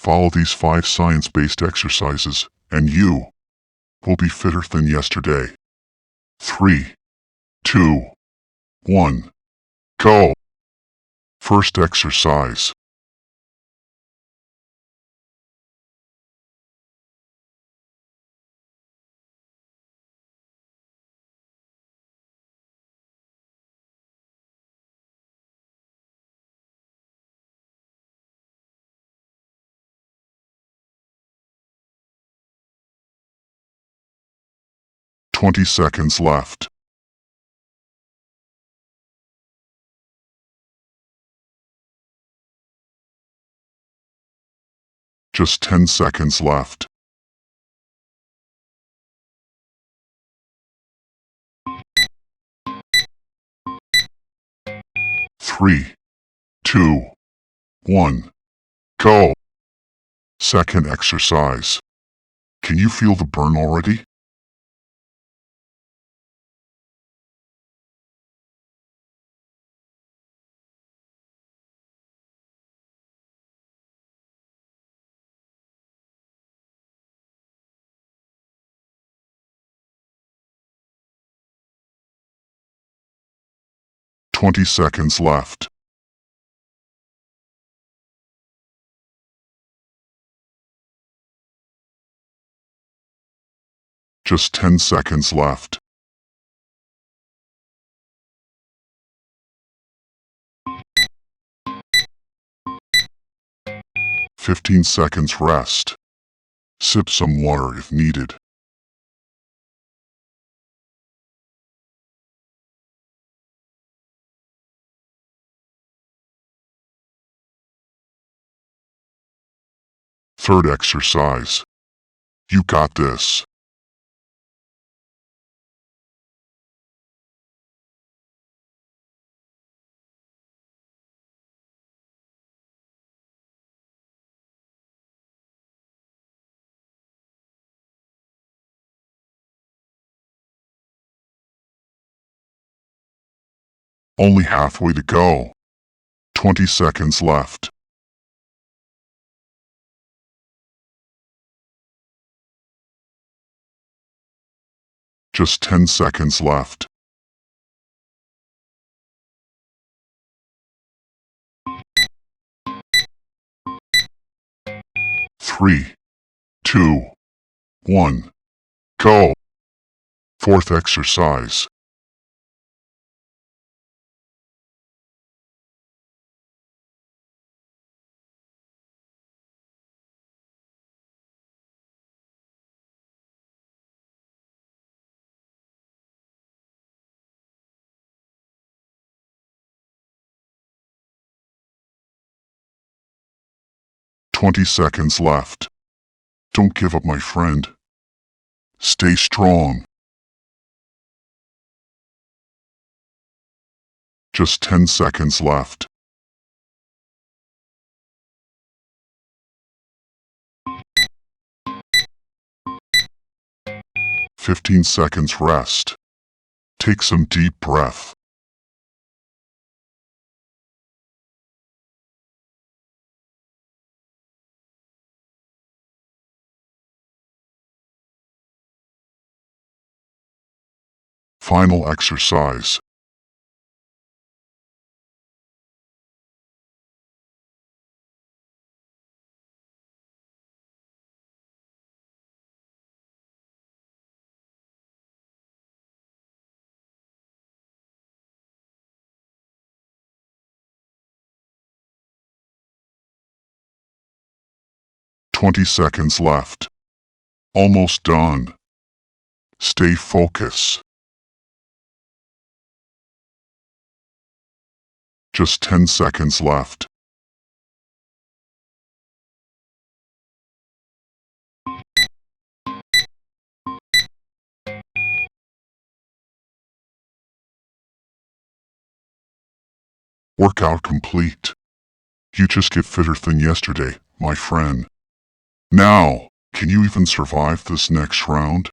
Follow these 5 science-based exercises, and you will be fitter than yesterday. 3, 2, 1, go! First exercise. "20 seconds left. Just 10 seconds left. 3, 2, 1, go! Second exercise. Can you feel the burn already? "20 seconds left. Just 10 seconds left. 15 seconds rest. Sip some water if needed. Third exercise. You got this. Only halfway to go. 20 seconds left. Just 10 seconds left. 3, 2, 1, go! Fourth exercise. "20 seconds left. Don't give up, my friend. Stay strong." Just 10 seconds left. 15 seconds rest. Take some deep breath. Final exercise. "20 seconds left. Almost done. Stay focused." Just 10 seconds left. Workout complete. You just get fitter than yesterday, my friend. Now, can you even survive this next round?